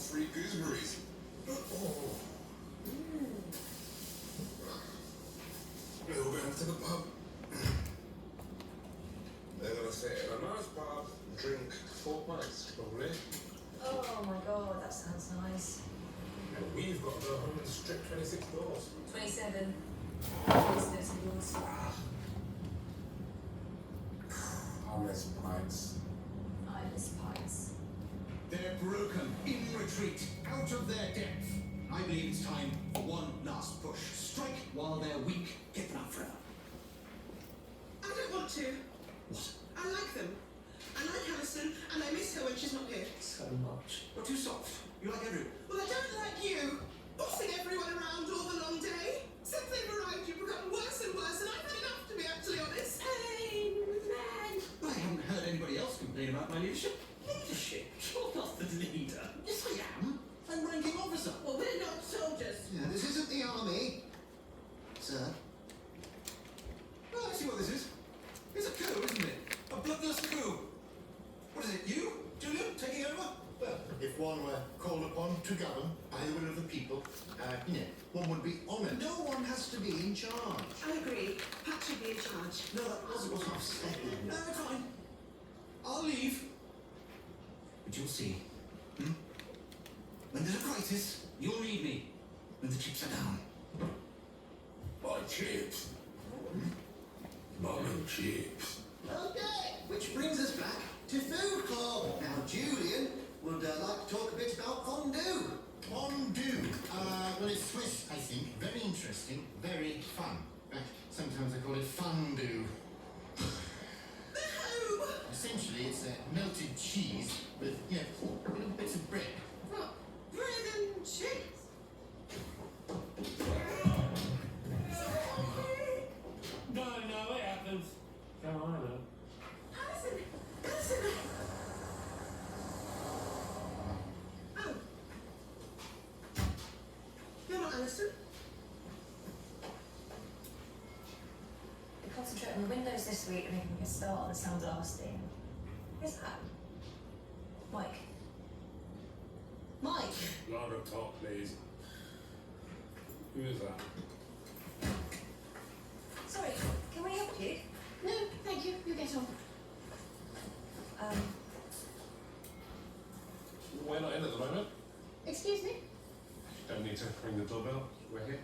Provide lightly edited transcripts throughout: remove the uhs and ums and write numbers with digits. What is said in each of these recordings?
free gooseberries. Oh. We're all going to the pub. They're going to sit in a nice pub, drink 4 pints, probably. Oh my god, that sounds nice. And we've got to go home and strip 26 doors. 27. Business yours. I miss pints. I miss pints. They're broken, in retreat, out of their depth. I believe it's time for one last push. Strike while they're weak, get them out forever. I don't want to. What? I like them. I like Alison, and I miss her when she's not here. So much. You're too soft. You like everyone. Well, I don't like you. Bossing everyone around all the long day. Since they've arrived, you've become worse and worse, and I've had enough, to be actually honest. Hey, man. I haven't heard anybody else complain about my leadership. Leadership? You're not the leader. Yes, I am. I'm ranking officer. Well, we're not soldiers. Yeah, this isn't the army. Sir? Oh, I see what this is. It's a coup, isn't it? A bloodless coup. What is it, you, Julian, taking over? Well, if one were called upon to govern by the will of the people, one would be honoured. No one has to be in charge. I agree. Pat should be in charge. No, that wasn't what I was saying. No, it's fine. I'll leave. But you'll see. When there's a crisis, you'll need me. When the chips are down. My chips. My chips. Okay, which brings us back to Food Club. Now, Julian would like to talk a bit about fondue. Fondue. Well, it's Swiss, I think. Very interesting. Very fun. In fact, sometimes I call it fondue. No! Essentially, it's a melted cheese with, little bits of bread. What? Bread and cheese? No, it happens. Come on, then. Alison! Alison! Oh. You're not Alison? We concentrate on the windows this week and making a start on the sound blasting. Who's that? Mike. Mike! Lager top, please. Who is that? Sorry, can we help you? No, thank you. You get on. We're not in at the moment. Excuse me? Don't need to ring the doorbell. We're here.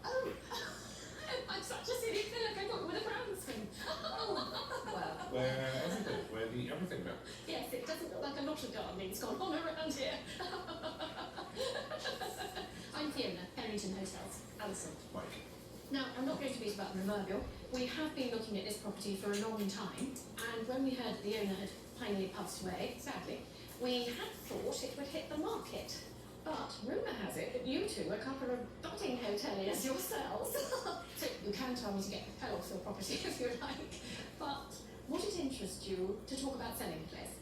Oh, I'm such a silly Philip. I thought we were the Brownsmen. Well, We're everything. We're the everything now. Yes, it doesn't look like a lot of gardening's gone on around here. I'm Fiona, Pennington Hotels. Alison. Mike. Now, I'm not going to beat about the proverbial. We have been looking at this property for a long time, and when we heard the owner had finally passed away, sadly, we had thought it would hit the market. But rumour has it that you two are a couple of budding hoteliers yourselves. So you can tell me to get the hell off your property if you like. But would it interest you to talk about selling the place?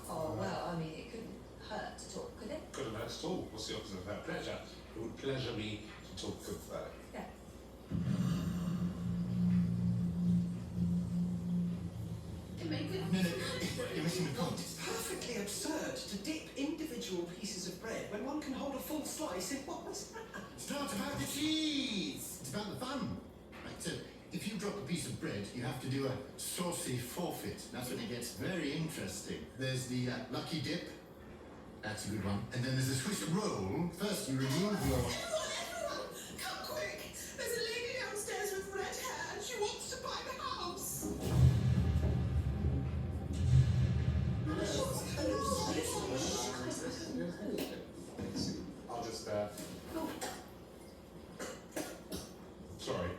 oh well, I mean, it couldn't hurt to talk, could it? Couldn't hurt at all. What's the opposite of that? Pleasure. It would pleasure me to talk with that. Yeah. It made it. No, you're missing the point. It's perfectly absurd to dip individual pieces of bread when one can hold a full slice in one. It's not about the cheese. It's about the fun. Right, so if you drop a piece of bread, you have to do a saucy forfeit. That's when it gets very interesting. There's the lucky dip. That's a good one. And then there's the Swiss roll. First, you remove your... Everyone! Come quick! There's a lady downstairs with red hair and she wants to buy the house! I'll just sorry.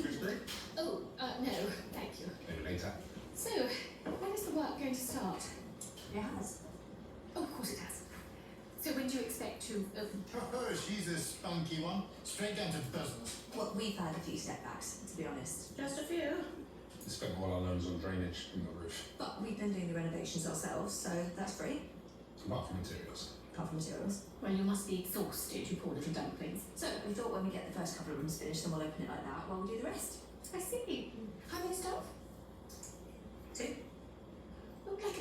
Gooseberry? Oh, no, thank you. Maybe later. So, when is the work going to start? It has. Oh, of course it has. So when do you expect to... Oh, she's a spunky one. Straight down to business. Well, we've had a few setbacks, to be honest. Just a few. We spent all our loans on drainage in the roof. But we've been doing the renovations ourselves, so that's free. Apart from materials. Apart from materials. Well, you must be exhausted, you poor little dumplings. So we thought when we get the first couple of rooms finished, then we'll open it like that while we do the rest. I see. How many staff? 2. Oh, like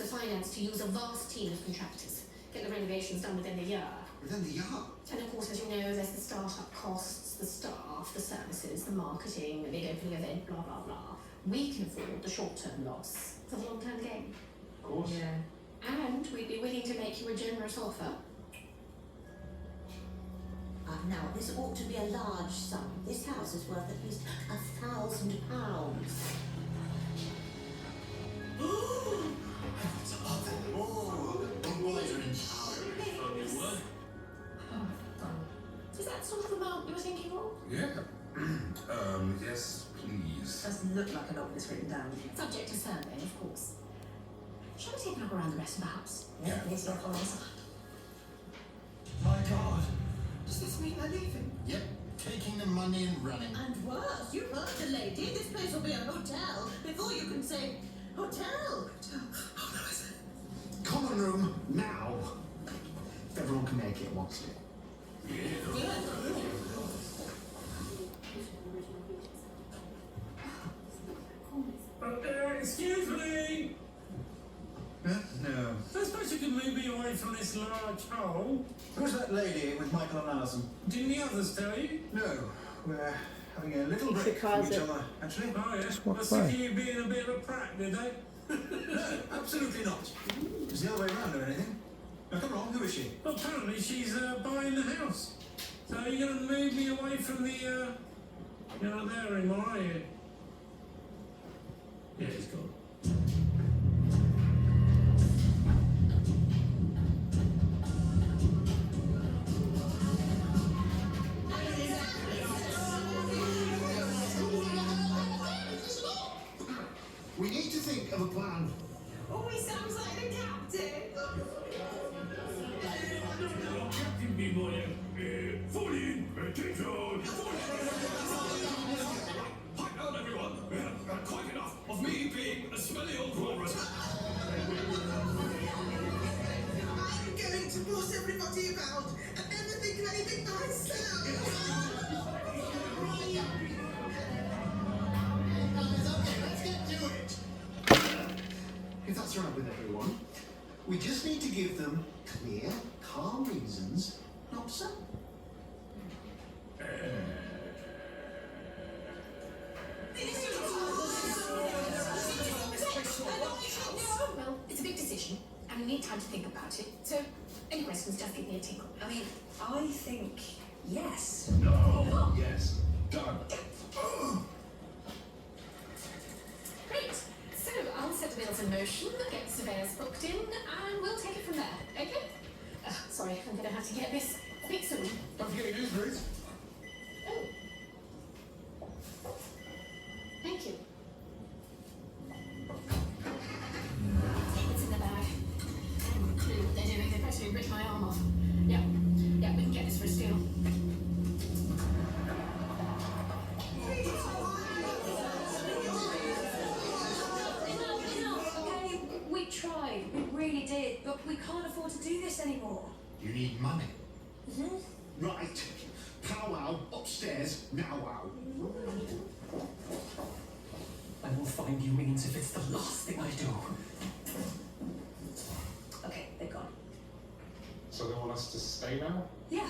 the finance to use a vast team of contractors, get the renovations done within a year. Within the yard. And of course, as you know, there's the start-up costs, the staff, the services, the marketing, the big opening event, blah, blah, blah. We can afford the short-term loss for the long-term gain. Of course. Yeah. And we'd be willing to make you a generous offer. Now, this ought to be a large sum. This house is worth at least £1,000. Is that sort of amount you were thinking of? Yeah. Yes, please. Doesn't look like a lot that's written down. Subject to survey, of course. Shall we take a look around the rest of the house? Yeah, yes, yeah, follow us. My God. Does this mean they're leaving? Yep, taking the money and running. And worse, you heard the lady. This place will be a hotel before you can say hotel. Oh no, is it? Common room now. If everyone can make it, wants it. Excuse me! No. I suppose you could move me away from this large hole. Who's that lady with Michael and Alison? Didn't the others tell you? No. We're having a little break from Because each it- other, actually. Oh yeah? walk Must have away. you being a bit of a prat, did they? No, absolutely not. It's the other way around or anything. Now come along, who is she? Well, apparently she's buying the house. So you're going to move me away from the, you're not there anymore, are you? Yeah, he's gone. We need to think of a plan. Oh, he sounds like the captain. Captain B boy, fall in, attention! Pipe out, everyone! Quite enough of me being a smelly old walrus. I'm going to boss everybody about and never think of anything myself. Okay, let's get to it. If that's all right with everyone, we just need to give them clear, calm reasons not to sell. Well, it's a big decision, and we need time to think about it. So, any questions, just give me a tinkle. I mean, I think yes. No. Yes. Done. Great. So, I'll set the wheels in motion, get surveyors booked in, and we'll take it from there. Okay? Sorry, I'm going to have to get this a bit soon. Don't forget your news, Ruth. Oh. Thank you. It's in the bag. I haven't a clue what they're doing. They practically ripped my arm off. Yeah, we can get this for a steal. Enough, okay? We tried, we really did, but we can't afford to do this anymore. You need money. Right. Powwow upstairs now. Wow. I will find you means if it's the last thing I do. Okay, they're gone. So they want us to stay now? Yeah.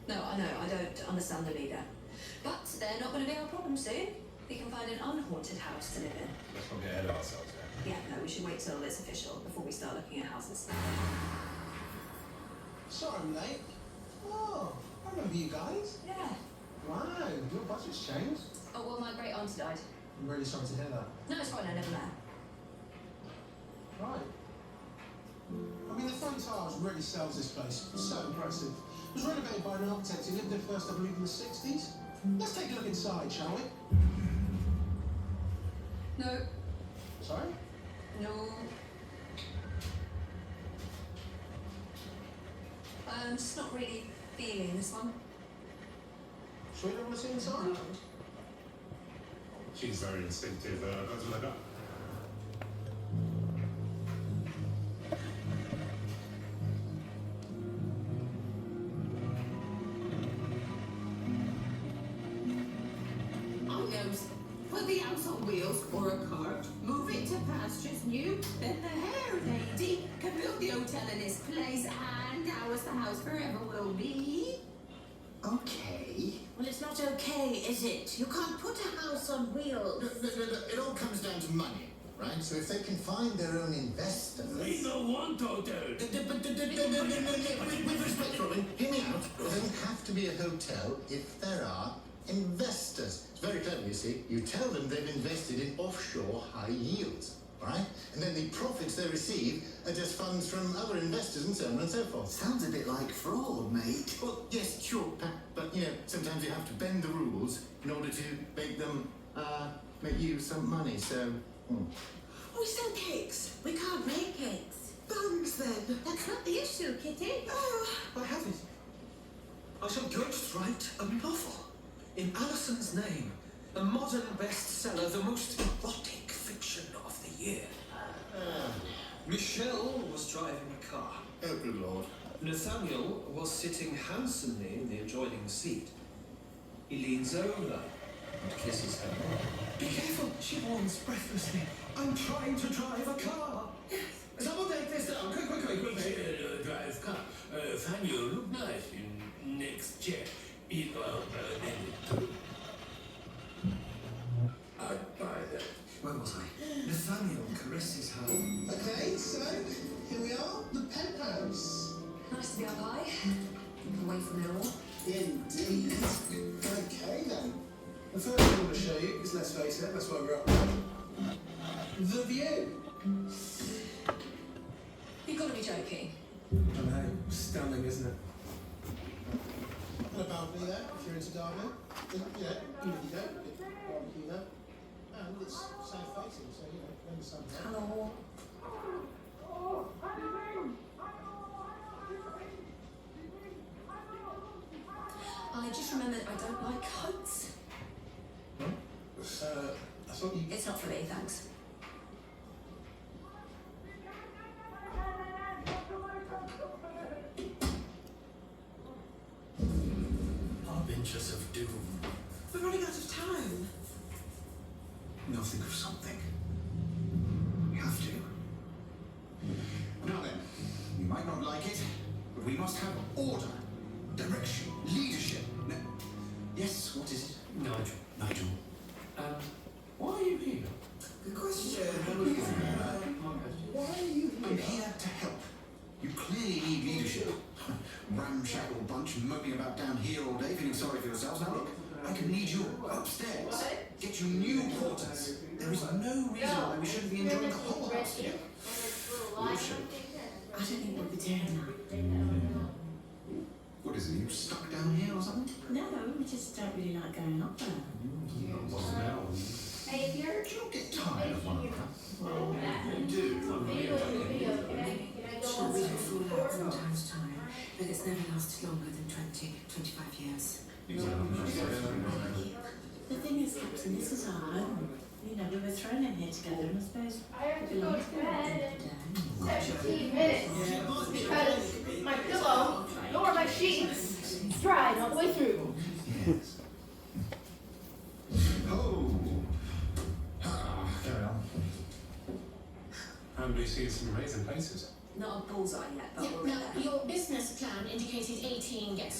No, I know, I don't understand them either. But they're not going to be our problem soon. We can find an unhaunted house to live in. Let's not get ahead of ourselves here. Yeah, no, we should wait till it's official before we start looking at houses. Sorry I'm late. Oh, I remember you guys. Yeah. Wow, your budget's changed. Oh, well, my great aunt died. I'm really sorry to hear that. No, it's fine, I never met her. Right. I mean, the front tiles really sells this place. It's so impressive. It was renovated by an architect who lived there first, I believe, in the 60s. Let's take a look inside, shall we? No. Sorry? No. I'm just not really feeling this one. Sure you don't want to see inside? She's very instinctive. That's what I got. On those. Put the house on wheels or a cart. Move it to pastures new. Then the hay. put the hotel in its place, and ours the house forever will be. Okay. Well, it's not okay, is it? You can't put a house on wheels. Look, it all comes down to money, right? So if they can find their own investors... We don't want hotel. With respect, Robin, hear me out. It doesn't have to be a hotel if there are investors. It's very clever, you see. You tell them they've invested in offshore high yields, right? And then the profits they receive are just funds from other investors and so on and so forth. Sounds a bit like fraud, mate. Well, yes, sure, but you know, sometimes you have to bend the rules in order to make them, make you some money, so... We sell cakes. We can't make cakes. Buns, then. That's not the issue, Kitty. Oh, I have it. I shall just write a novel in Alison's name. A modern bestseller, the most erotic fiction of the year. Michelle was driving a car. Oh, good Lord. Nathaniel was sitting handsomely in the adjoining seat. He leans over and kisses her. Be careful, she warns breathlessly. I'm trying to drive a car. Someone take this down. Quick. Drive car. Nathaniel, look nice in next chair. I'd buy that. Where was I? Nathaniel caresses her. Okay, so here we are, the penthouse. Nice to be up high, away from it all. Indeed. Okay then. The first thing I want to show you is, let's face it, that's why we're up there. The view. You've got to be joking. I know, stunning, isn't it? And a balcony there, if you're into gardening. You know, even if you don't, you get barbecue there. And it's south facing, so you know, when the sun's out. Hello. I just remembered I don't like coats. I thought you... It's not for me, thanks. Harbingers of doom. We're running out of time. Now think of something. We have to. Now then, you might not like it, but we must have order, direction, leadership. No. Yes, what is it? Nigel. Why are you here? Good question. Why are you here? I'm here to help. You clearly need leadership. Ramshackle bunch moping about down here all day, feeling sorry for yourselves. Now look, I can need you upstairs. Get you new quarters. There is no reason why we shouldn't be enjoying the whole house together. Leadership. I don't think we'll be doing that. What is it? You stuck down here or something? No, we just don't really like going up there. Hey, if you're... You'll get tired of one another. Well, You do. sure, we do fall out from time to time, but it's never lasted longer than 20, 25 years. The thing is, Captain, this is our home. You know, we were thrown in here together, and I suppose we belong together at the end of the day. 17 minutes because my pillow nor my sheets dried all the way through. Yes. Oh. Carry on. And we see some amazing places. Not a bullseye yet, but Yeah, we're now, there. your business plan indicated 18 guest